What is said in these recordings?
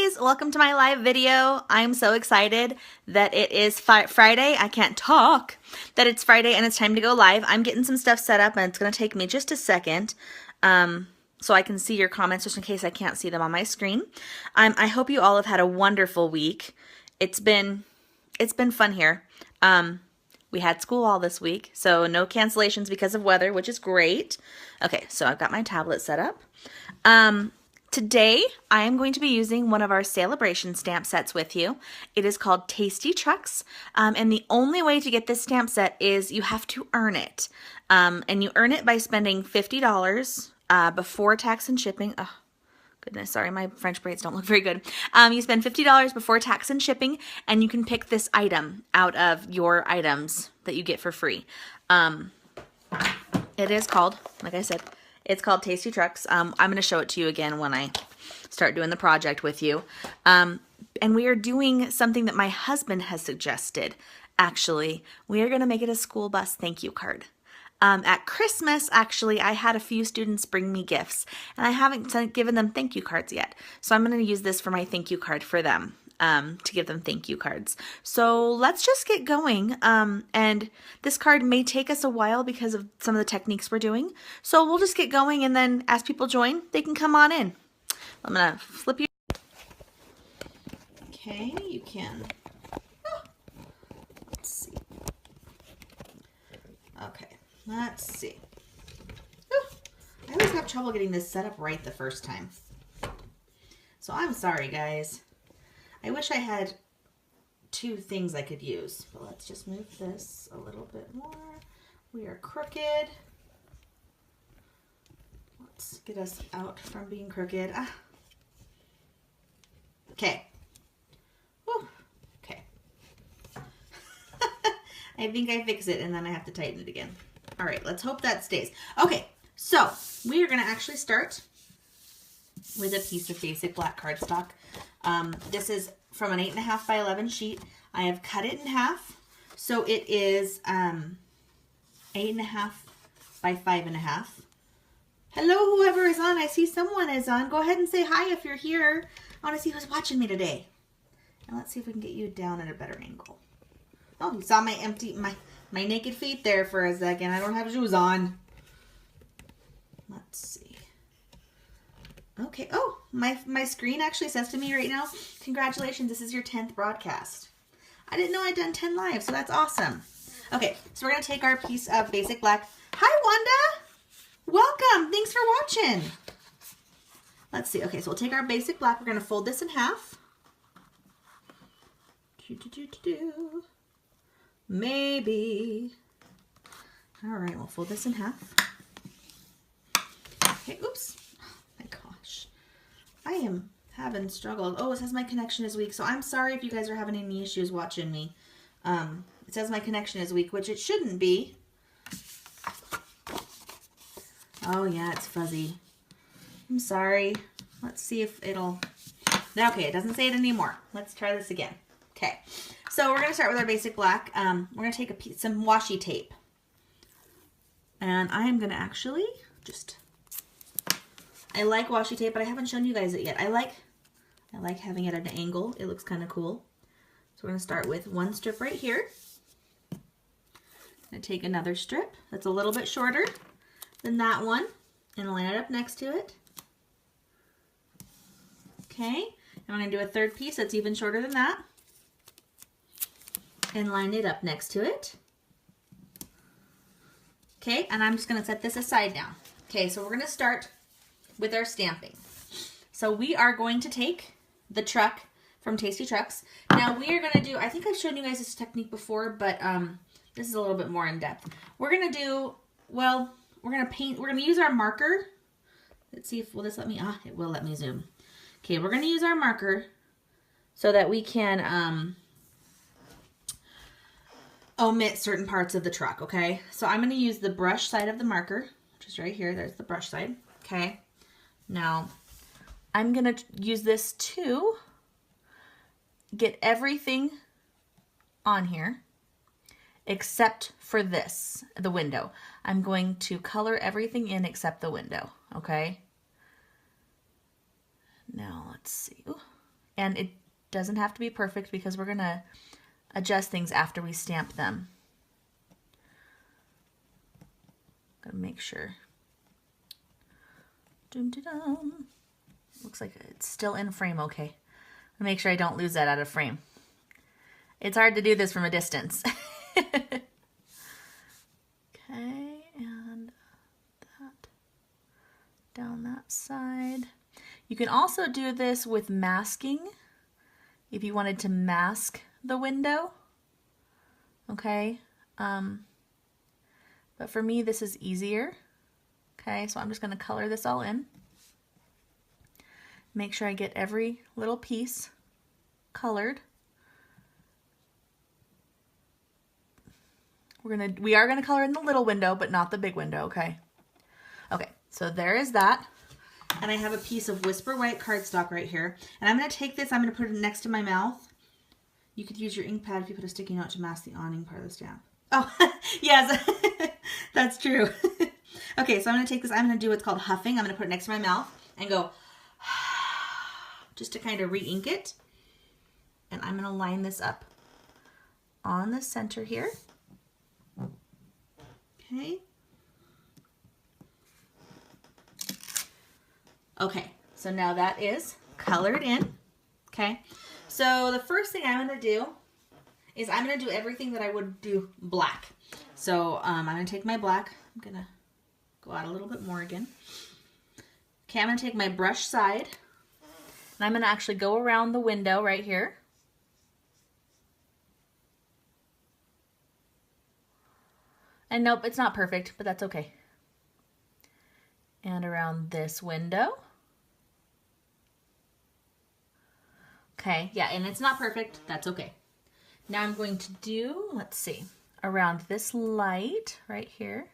guys, welcome to my live video. I'm so excited that it is Friday. I can't talk. That it's Friday and it's time to go live. I'm getting some stuff set up and it's going to take me just a second so I can see your comments just in case I can't see them on my screen. I hope you all have had a wonderful week. It's been fun here. We had school all this week, so no cancellations because of weather, which is great. Okay, so I've got my tablet set up. Today, I am going to be using one of our celebration stamp sets with you. It is called Tasty Trucks, and the only way to get this stamp set is you have to earn it. And you earn it by spending $50 before tax and shipping. Oh, goodness, sorry, my French braids don't look very good. You spend $50 before tax and shipping, and you can pick this item out of your items that you get for free. It is called, like I said, it's called Tasty Trucks. I'm going to show it to you again when I start doing the project with you. And we are doing something that my husband has suggested, actually. We are going to make it a school bus thank you card. At Christmas, actually, I had a few students bring me gifts, and I haven't given them thank you cards yet. So I'm going to use this for my thank you card for them, to give them thank you cards. So let's just get going. And this card may take us a while because of some of the techniques we're doing. So we'll just get going, and then as people join, they can come on in. I'm going to flip you. Okay, you can. Let's see. Okay. Let's see. Whew. I always have trouble getting this set up right the first time. So I'm sorry, guys. I wish I had two things I could use. But let's just move this a little bit more. We are crooked. Let's get us out from being crooked. Ah. Okay. Whew. Okay. I think I fix it and then I have to tighten it again. All right, let's hope that stays. Okay, so we are going to actually start with a piece of basic black cardstock. This is from an 8.5 by 11 sheet. I have cut it in half, so it is 8.5 by 5.5. Hello, whoever is on. I see someone is on. Go ahead and say hi if you're here. I want to see who's watching me today. And let's see if we can get you down at a better angle. Oh, you saw my naked feet there for a second. I don't have shoes on. Let's see. Okay. Oh, my screen actually says to me right now, congratulations, this is your 10th broadcast. I didn't know I'd done 10 live, so that's awesome. Okay, so we're going to take our piece of basic black. Hi, Wanda. Welcome. Thanks for watching. Let's see. Okay, so we'll take our basic black. We're going to fold this in half. Maybe. All right, we'll fold this in half. Okay, oops. Oh my gosh. I am having struggled. Oh, it says my connection is weak, so I'm sorry if you guys are having any issues watching me. It says my connection is weak, which it shouldn't be. Oh, yeah, it's fuzzy. I'm sorry. Let's see if it'll... Okay, it doesn't say it anymore. Let's try this again. Okay, so we're going to start with our basic black. We're going to take some washi tape. And I am going to actually just... I like washi tape, but I haven't shown you guys it yet. I like having it at an angle. It looks kind of cool. So we're going to start with one strip right here. I'm going to take another strip that's a little bit shorter than that one and line it up next to it. Okay, and I'm going to do a third piece that's even shorter than that and line it up next to it. Okay, and I'm just going to set this aside now. Okay, so we're going to start with our stamping. So we are going to take the truck from Tasty Trucks. Now we are going to do, I think I've shown you guys this technique before, but this is a little bit more in depth. We're going to do, well, we're going to paint, we're going to use our marker. Let's see if, will this let me, it will let me zoom. Okay, we're going to use our marker so that we can omit certain parts of the truck, okay? So I'm going to use the brush side of the marker, which is right here. There's the brush side, okay? Now, I'm going to use this to get everything on here except for this, the window. I'm going to color everything in except the window, okay? Now, let's see. Ooh, And it doesn't have to be perfect because we're going to adjust things after we stamp them. Gotta make sure. Dum, dum, dum. Looks like it's still in frame okay. I'll make sure I don't lose that out of frame. It's hard to do this from a distance. Okay, and that down that side. You can also do this with masking if you wanted to mask the window. Okay, but for me this is easier. Okay, so I'm just going to color this all in. Make sure I get every little piece colored. We are gonna color in the little window, but not the big window, okay? Okay, so there is that. And I have a piece of Whisper White cardstock right here. And I'm gonna take this, I'm gonna put it next to my mouth. You could use your ink pad if you put a sticky note to mask the awning part of the stamp. Oh, yes, that's true. Okay, so I'm gonna take this, I'm gonna do what's called huffing. I'm gonna put it next to my mouth and go, just to kind of re-ink it. And I'm gonna line this up on the center here. Okay. Okay, so now that is colored in. Okay, so the first thing I'm gonna do is I'm gonna do everything that I would do black. So I'm gonna take my black, I'm gonna go out a little bit more again. Okay, I'm gonna take my brush side and I'm gonna actually go around the window right here. And nope, it's not perfect, but that's okay. And around this window. Okay, yeah, and it's not perfect, that's okay. Now I'm going to do, let's see, around this light right here.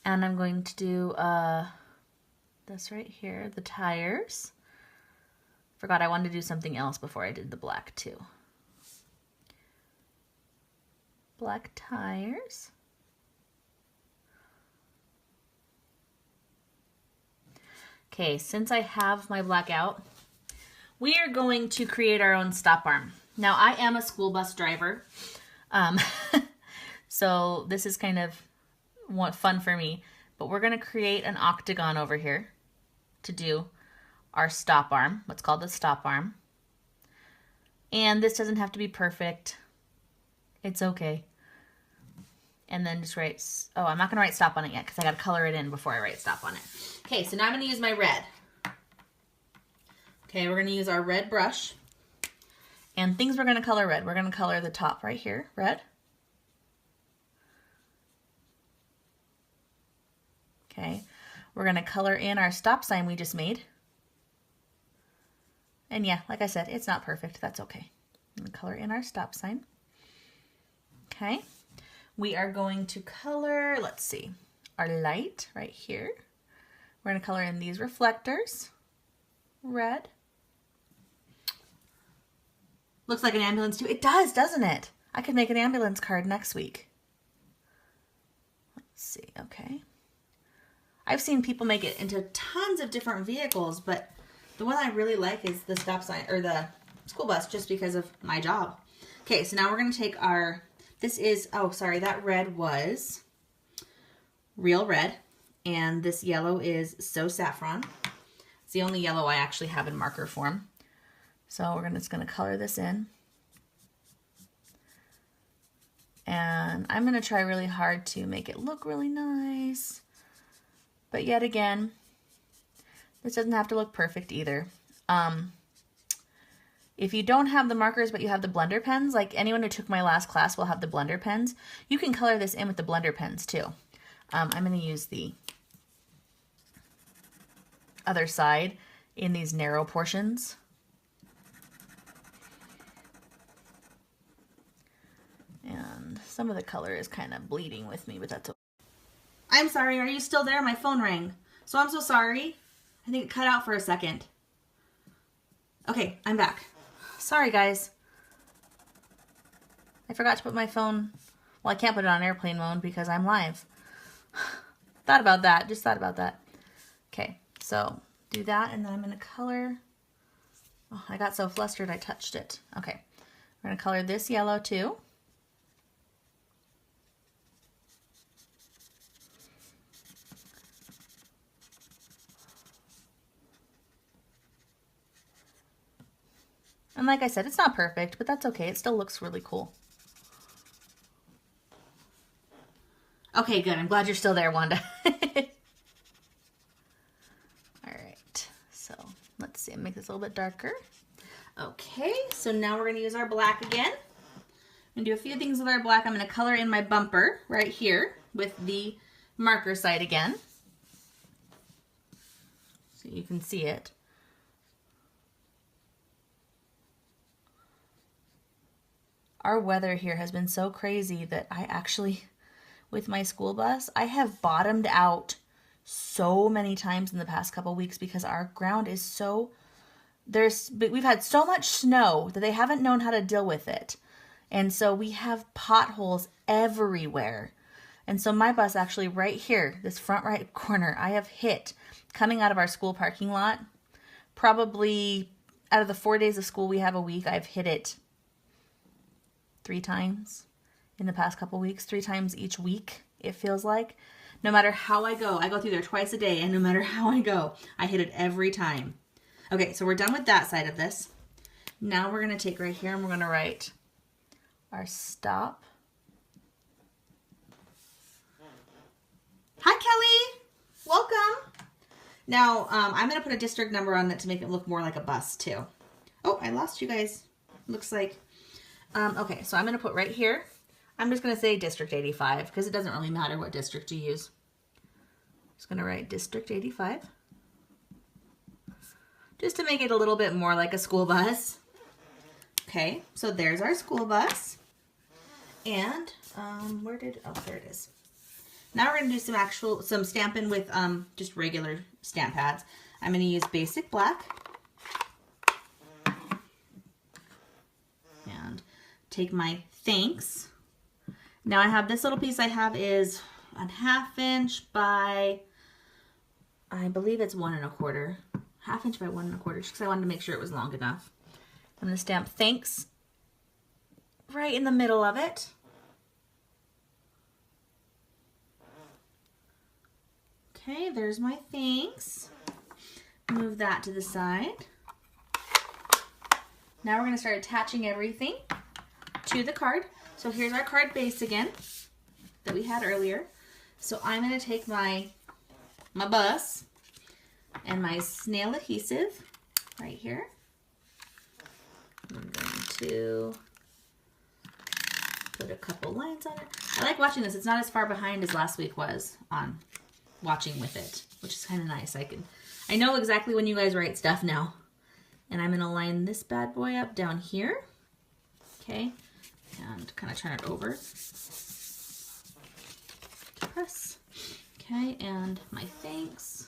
And I'm going to do this right here, the tires. Forgot I wanted to do something else before I did the black too. Black tires. Okay, since I have my black out, we are going to create our own stop arm. Now, I am a school bus driver, so this is kind of fun for me, but we're gonna create an octagon over here to do our stop arm, what's called the stop arm. And this doesn't have to be perfect. It's okay. And then just write, oh, I'm not gonna write stop on it yet because I gotta color it in before I write stop on it. Okay, so now I'm gonna use my red. Okay, we're gonna use our red brush. And things we're gonna color red. We're gonna color the top right here, red. Okay, we're gonna color in our stop sign we just made. And yeah, like I said, it's not perfect, that's okay. I'm gonna color in our stop sign. Okay, we are going to color, let's see, our light right here. We're gonna color in these reflectors, red. Looks like an ambulance too. It does, doesn't it? I could make an ambulance card next week. Let's see, okay. I've seen people make it into tons of different vehicles, but the one I really like is the stop sign, or the school bus, just because of my job. Okay, so now we're gonna take our, this is, oh, sorry, that red was Real Red, and this yellow is So Saffron. It's the only yellow I actually have in marker form. So we're just gonna color this in. And I'm gonna try really hard to make it look really nice. But yet again, this doesn't have to look perfect either. If you don't have the markers but you have the blender pens, like anyone who took my last class will have the blender pens, you can color this in with the blender pens too. I'm gonna use the other side in these narrow portions. And some of the color is kind of bleeding with me, but that's okay. I'm sorry, are you still there? My phone rang. So I'm so sorry. I think it cut out for a second. Okay, I'm back. Sorry, guys. I forgot to put my phone, well, I can't put it on airplane mode because I'm live. Thought about that, just thought about that. Okay, so do that, and then I'm gonna color Oh, I got so flustered I touched it. Okay, we're gonna color this yellow too. And like I said, it's not perfect, but that's okay. It still looks really cool. Okay, good. I'm glad you're still there, Wanda. All right, so let's see, make this a little bit darker. Okay, so now we're gonna use our black again. I'm gonna do a few things with our black. I'm gonna color in my bumper right here with the marker side again, so you can see it. Our weather here has been so crazy that I actually, with my school bus, I have bottomed out so many times in the past couple weeks because our ground is so, we've had so much snow that they haven't known how to deal with it. And so we have potholes everywhere. And so my bus actually right here, this front right corner, I have hit coming out of our school parking lot. Probably out of the 4 days of school we have a week, I've hit it 3 times in the past couple weeks, 3 times each week, it feels like. No matter how I go through there twice a day, and no matter how I go, I hit it every time. Okay, so we're done with that side of this. Now we're gonna take right here and we're gonna write our stop. Hi, Kelly, welcome. Now, I'm gonna put a district number on it to make it look more like a bus too. Oh, I lost you guys. Looks like, okay, so I'm gonna put right here, I'm just gonna say District 85 because it doesn't really matter what district you use. Just gonna write District 85. Just to make it a little bit more like a school bus. Okay, so there's our school bus. And, oh, there it is. Now we're gonna do some stamping with just regular stamp pads. I'm gonna use basic black. And take my thanks. Now I have this little piece I have is a 1/2 inch by, I believe it's 1 1/4. 1/2 inch by 1 1/4, just because I wanted to make sure it was long enough. I'm gonna stamp thanks right in the middle of it. Okay, there's my thanks. Move that to the side. Now we're gonna start attaching everything to the card. So here's our card base again that we had earlier. So I'm gonna take my bus and my snail adhesive right here. I'm going to put a couple lines on it. I like watching this. It's not as far behind as last week was on watching with it, which is kind of nice. I know exactly when you guys write stuff now. And I'm gonna line this bad boy up down here. Okay, and kind of turn it over. Press. Okay, and my thanks.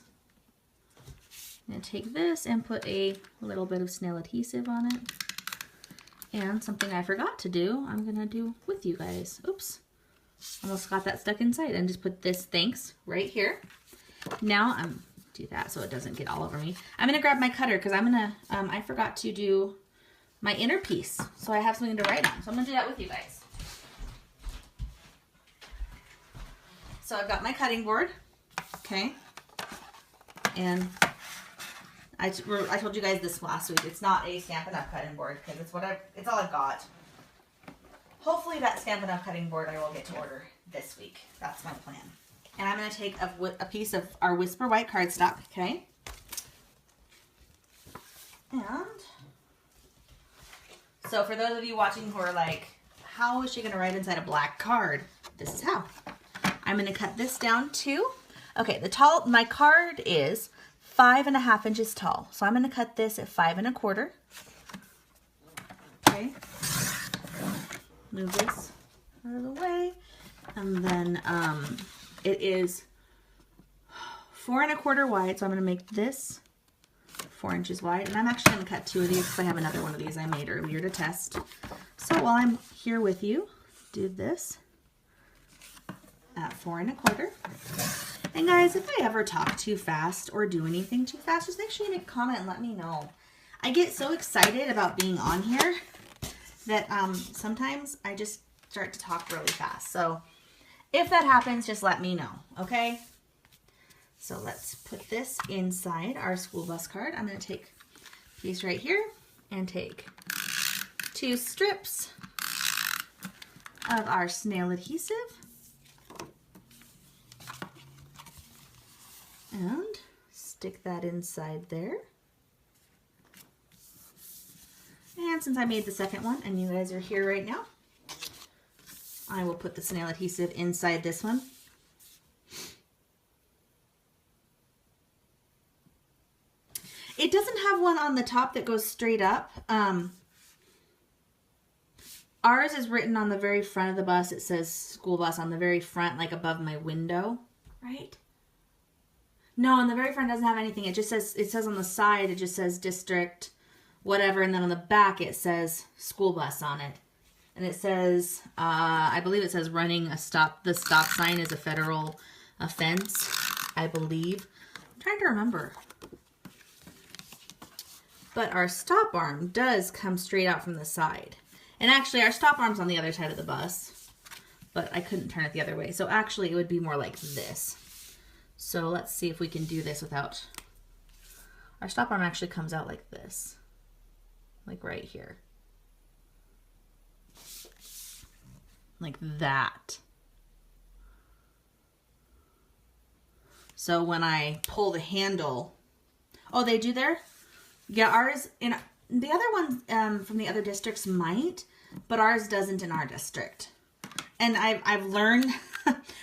I'm gonna take this and put a little bit of snail adhesive on it. And something I forgot to do, I'm gonna do with you guys. Oops, almost got that stuck inside. And just put this thanks right here. Now I'm do that so it doesn't get all over me. I'm gonna grab my cutter because I'm gonna, I forgot to do my inner piece. So I have something to write on. So I'm gonna do that with you guys. So I've got my cutting board, okay? And I told you guys this last week. It's not a Stampin' Up! Cutting board because it's all I've got. Hopefully that Stampin' Up! Cutting board I will get to order this week. That's my plan. And I'm going to take a piece of our Whisper White cardstock, okay? And so for those of you watching who are like, how is she going to write inside a black card? This is how. I'm going to cut this down too. Okay, my card is 5 1/2 inches tall. So I'm going to cut this at 5 1/4. Okay. Move this out of the way. And then it is 4 1/4 wide. So I'm going to make this 4 inches wide. And I'm actually going to cut 2 of these because I have another one of these I made earlier to test. So while I'm here with you, do this at 4 1/4. And guys, if I ever talk too fast or do anything too fast, just make sure you make a comment and let me know. I get so excited about being on here that sometimes I just start to talk really fast. So if that happens, just let me know, okay? So let's put this inside our school bus card. I'm going to take a piece right here and take 2 strips of our snail adhesive and stick that inside there. And since I made the second one and you guys are here right now, I will put the snail adhesive inside this one. It doesn't have one on the top that goes straight up. Ours is written on the very front of the bus. It says school bus on the very front, like above my window, right? No, on the very front doesn't have anything. It just says, it says on the side, it just says district, whatever. And then on the back, it says school bus on it. And it says, I believe it says running the stop sign is a federal offense, I believe. I'm trying to remember. But our stop arm does come straight out from the side. And actually, our stop arm's on the other side of the bus, but I couldn't turn it the other way. So actually, it would be more like this. So let's see if we can do this without... Our stop arm actually comes out like this, like right here. Like that. So when I pull the handle... Oh, they do there? Yeah, ours... The other ones from the other districts might, but ours doesn't in our district. And I've learned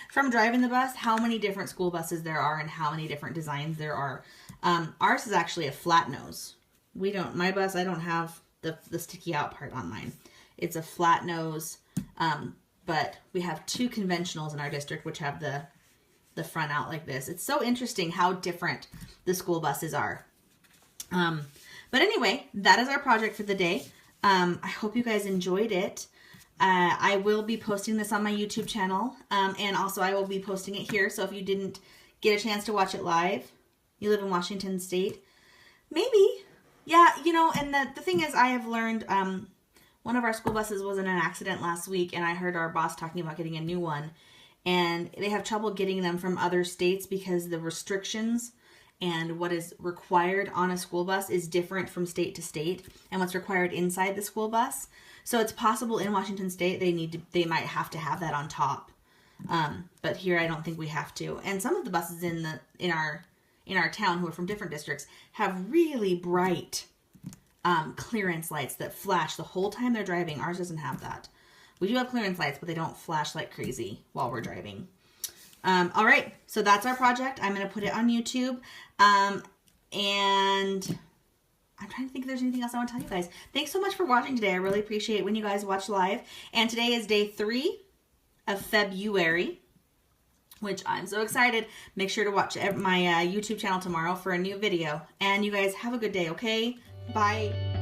from driving the bus how many different school buses there are and how many different designs there are. Ours is actually a flat nose. We don't, my bus, I don't have the sticky out part on mine. It's a flat nose, but we have 2 conventionals in our district which have the front out like this. It's so interesting how different the school buses are. But anyway, that is our project for the day. I hope you guys enjoyed it. I will be posting this on my YouTube channel, and also I will be posting it here. So if you didn't get a chance to watch it live, you live in Washington State, maybe. Yeah, you know, and the thing is, I have learned, one of our school buses was in an accident last week, and I heard our boss talking about getting a new one, and they have trouble getting them from other states because the restrictions and what is required on a school bus is different from state to state, and what's required inside the school bus. So it's possible in Washington State they might have to have that on top, but here I don't think we have to. And some of the buses in our town who are from different districts have really bright clearance lights that flash the whole time they're driving. Ours doesn't have that. We do have clearance lights, but they don't flash like crazy while we're driving. All right, so that's our project. I'm going to put it on YouTube, and I'm trying to think if there's anything else I want to tell you guys. Thanks so much for watching today. I really appreciate when you guys watch live. And today is day 3 of FebYOUary, which I'm so excited. Make sure to watch my YouTube channel tomorrow for a new video. And you guys have a good day, okay? Bye.